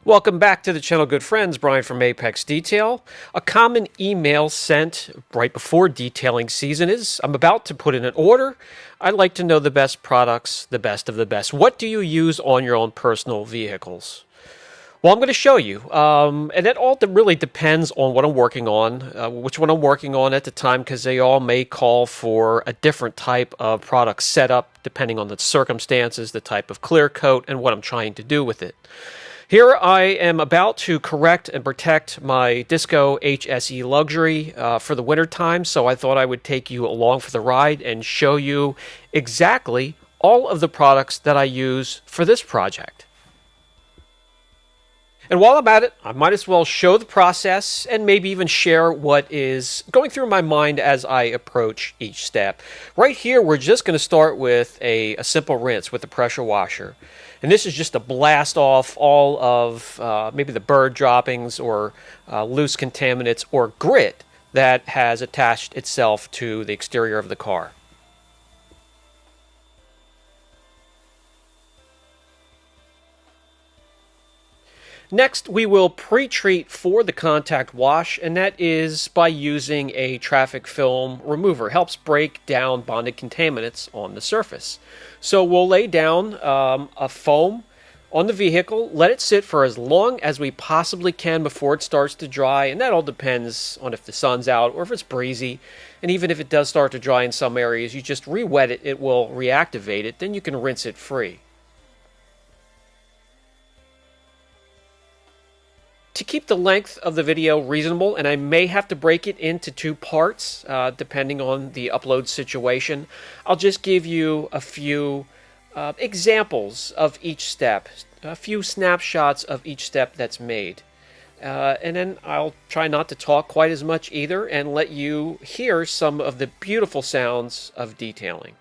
Welcome back to the channel, good friends. Brian from Apex Detail. A common email sent right before detailing season is, I'm about to put in an order. I'd like to know the best products, the best of the best. What do you use on your own personal vehicles? Well, I'm going to show you. And it all really depends on what I'm working on, which one I'm working on at the time, because they all may call for a different type of product setup, depending on the circumstances, the type of clear coat, and what I'm trying to do with it. Here I am about to correct and protect my Disco HSE Luxury for the winter time, so I thought I would take you along for the ride and show you exactly all of the products that I use for this project. And while I'm at it, I might as well show the process and maybe even share what is going through my mind as I approach each step. Right here, we're just going to start with a simple rinse with the pressure washer. And this is just to blast off all of maybe the bird droppings or loose contaminants or grit that has attached itself to the exterior of the car. Next, we will pre-treat for the contact wash, and that is by using a traffic film remover. It helps break down bonded contaminants on the surface. So we'll lay down a foam on the vehicle, let it sit for as long as we possibly can before it starts to dry, and that all depends on if the sun's out or if it's breezy. And even if it does start to dry in some areas, you just re-wet it, it will reactivate it, then you can rinse it free. To keep the length of the video reasonable, and I may have to break it into two parts depending on the upload situation, I'll just give you a few examples of each step, a few snapshots of each step that's made. And then I'll try not to talk quite as much either and let you hear some of the beautiful sounds of detailing.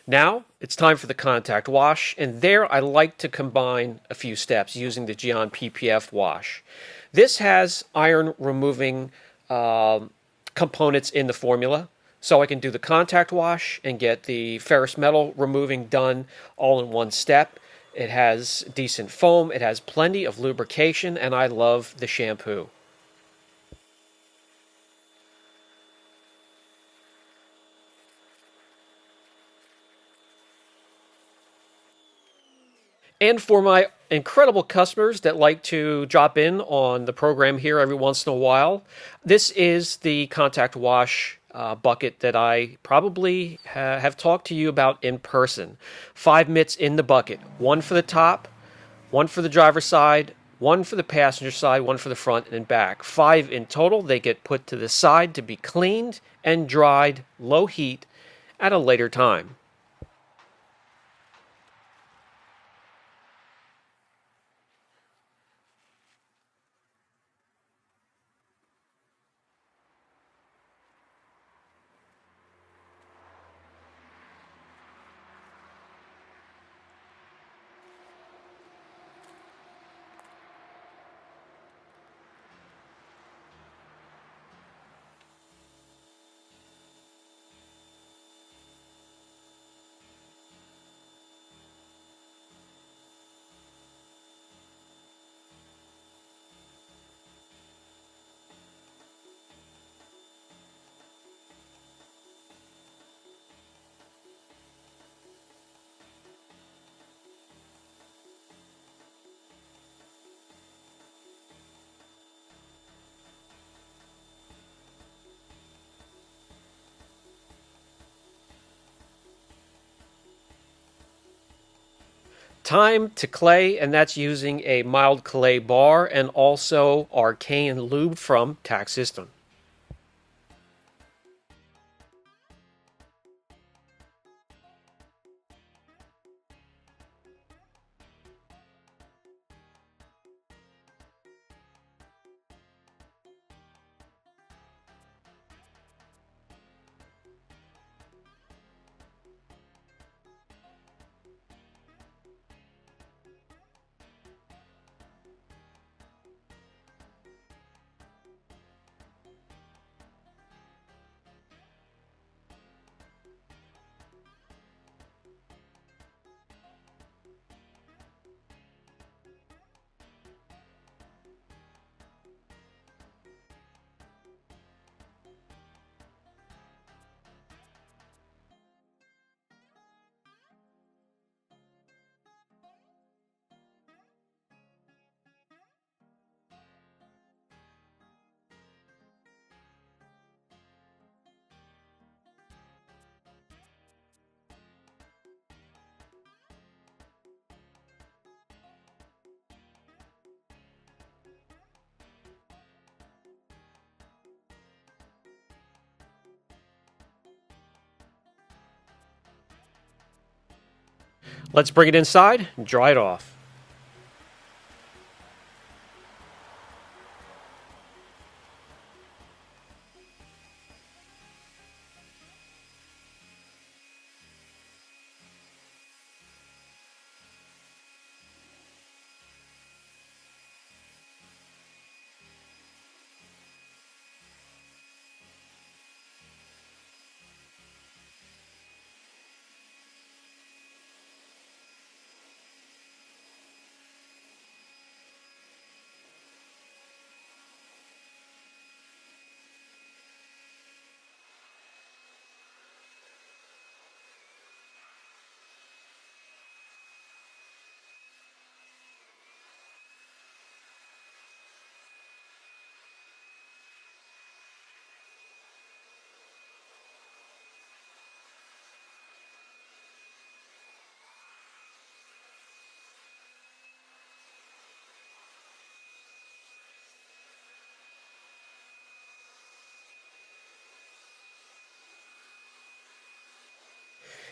Now it's time for the contact wash, and there I like to combine a few steps using the Geon PPF wash. This has iron removing components in the formula, so I can do the contact wash and get the ferrous metal removing done all in one step. It has decent foam, it has plenty of lubrication, and I love the shampoo. And for my incredible customers that like to drop in on the program here every once in a while, this is the contact wash bucket that I probably have talked to you about in person. 5 mitts in the bucket, one for the top, one for the driver's side, one for the passenger side, one for the front and back. 5 in total. They get put to the side to be cleaned and dried low heat at a later time. Time to clay, and that's using a mild clay bar and also arcane lube from Tax System. Let's bring it inside and dry it off.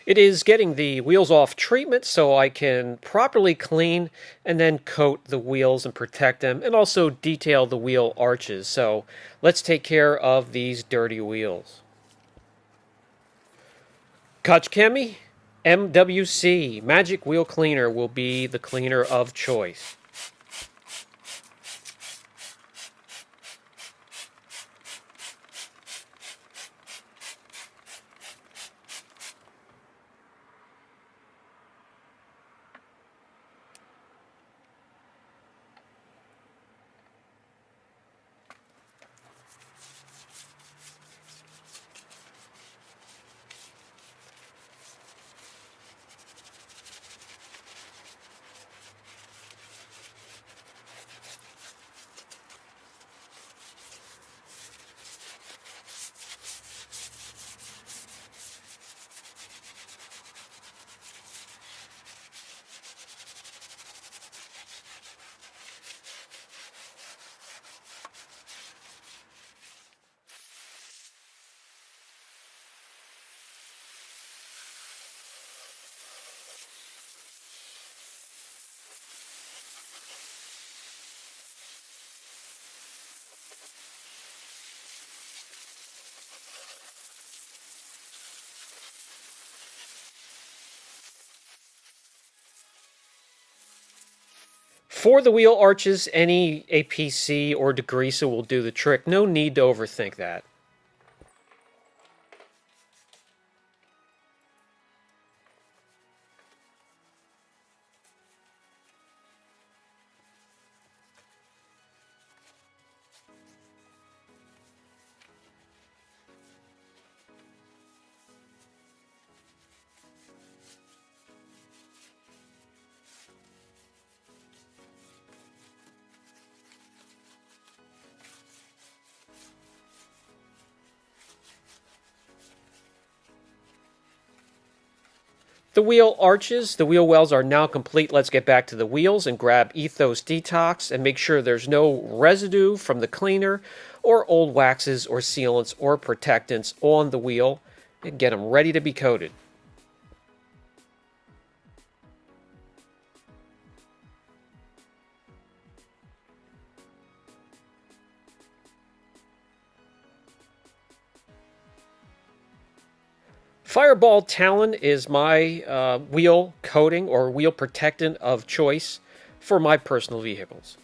It is getting the wheels off treatment so I can properly clean and then coat the wheels and protect them and also detail the wheel arches. So let's take care of these dirty wheels. Kachkemi MWC Magic Wheel Cleaner will be the cleaner of choice. For the wheel arches, any APC or degreaser will do the trick. No need to overthink that. The wheel arches, the wheel wells are now complete. Let's get back to the wheels and grab Ethos Detox and make sure there's no residue from the cleaner or old waxes or sealants or protectants on the wheel and get them ready to be coated. Fireball Talon is my wheel coating or wheel protectant of choice for my personal vehicles.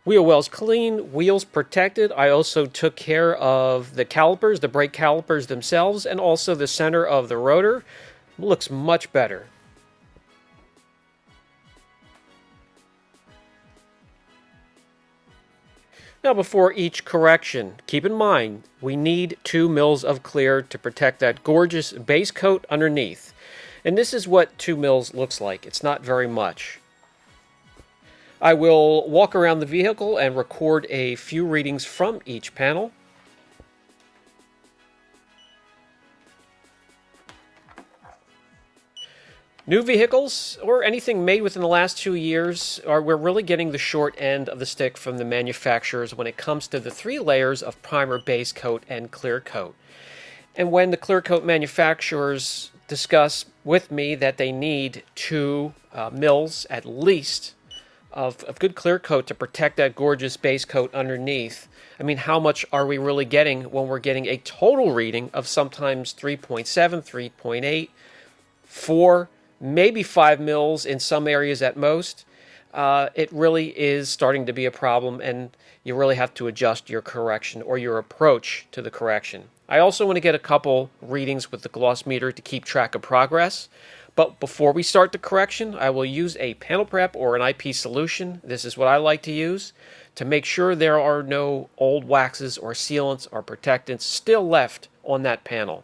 Wheel wells clean, wheels protected. I also took care of the calipers, the brake calipers themselves, and also the center of the rotor. Looks much better. Now, before each correction, keep in mind we need 2 mils of clear to protect that gorgeous base coat underneath. And this is what 2 mils looks like. It's not very much. I will walk around the vehicle and record a few readings from each panel. New vehicles, or anything made within the last 2 years, we're really getting the short end of the stick from the manufacturers when it comes to the 3 layers of primer, base coat, and clear coat. And when the clear coat manufacturers discuss with me that they need 2 mils at least of good clear coat to protect that gorgeous base coat underneath, I mean, how much are we really getting when we're getting a total reading of sometimes 3.7, 3.8, 4, maybe 5 mils in some areas at most? It really is starting to be a problem, and you really have to adjust your correction or your approach to the correction. I also want to get a couple readings with the gloss meter to keep track of progress. But before we start the correction, I will use a panel prep or an IP solution. This is what I like to use to make sure there are no old waxes or sealants or protectants still left on that panel.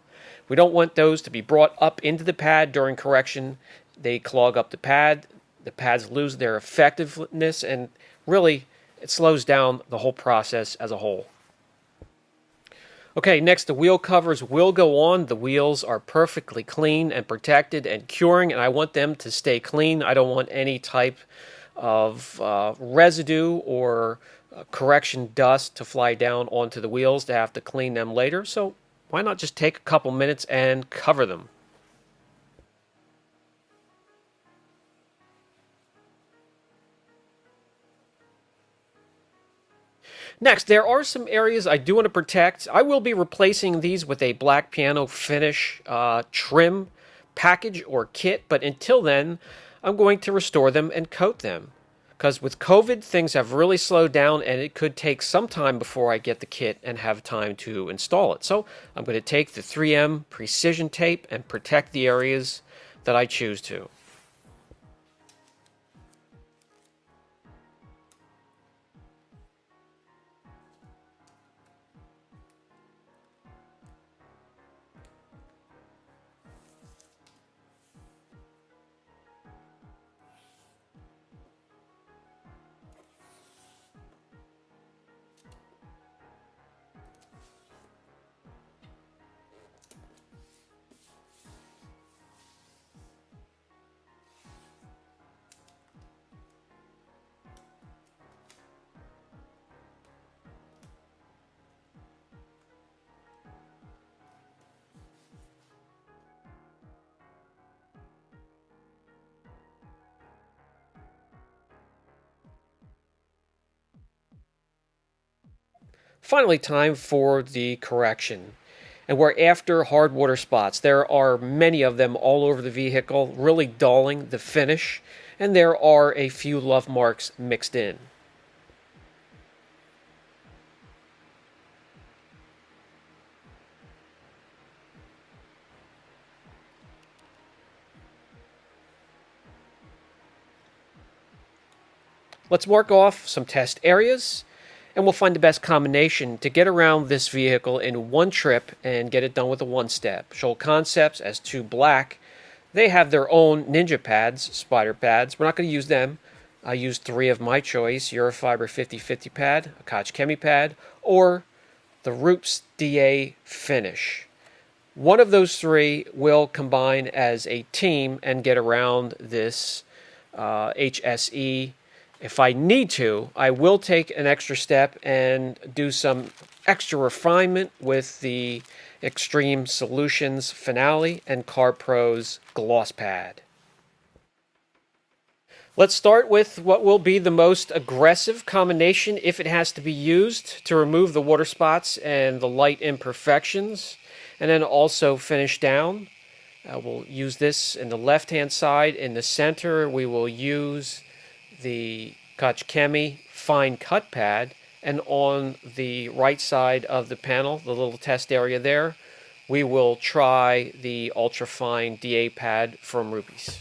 We don't want those to be brought up into the pad during correction. They clog up the pads lose their effectiveness, and really it slows down the whole process as a whole. Okay, next the wheel covers will go on. The wheels are perfectly clean and protected and curing, and I want them to stay clean. I don't want any type of residue or correction dust to fly down onto the wheels to have to clean them later. So why not just take a couple minutes and cover them? Next, there are some areas I do want to protect. I will be replacing these with a black piano finish trim package or kit, but until then, I'm going to restore them and coat them. Because with COVID, things have really slowed down, and it could take some time before I get the kit and have time to install it. So I'm going to take the 3M precision tape and protect the areas that I choose to. Finally, time for the correction. And we're after hard water spots. There are many of them all over the vehicle, really dulling the finish, and there are a few love marks mixed in. Let's mark off some test areas, and we'll find the best combination to get around this vehicle in one trip and get it done with a one-step. Shoal Concepts, as 2 Black, they have their own Ninja pads, spider pads. We're not going to use them. I used 3 of my choice: Eurofiber 50/50 pad, a Koch Chemi pad, or the Roops DA Finish. One of those 3 will combine as a team and get around this HSE. If I need to, I will take an extra step and do some extra refinement with the Extreme Solutions Finale and CarPro's Gloss Pad. Let's start with what will be the most aggressive combination if it has to be used to remove the water spots and the light imperfections, and then also finish down. We'll use this in the left-hand side. In the center, we will use the Koch Chemi Fine Cut Pad, and on the right side of the panel, the little test area there, we will try the Ultra Fine DA Pad from Rubies.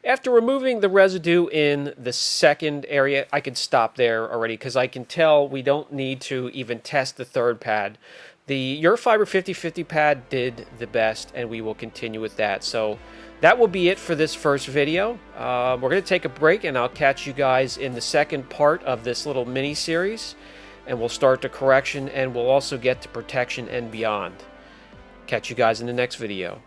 After removing the residue in the second area, I can stop there already because I can tell we don't need to even test the third pad. The Eurofiber 50/50 pad did the best, and we will continue with that. So that will be it for this first video. We're going to take a break, and I'll catch you guys in the second part of this little mini-series. And we'll start the correction, and we'll also get to protection and beyond. Catch you guys in the next video.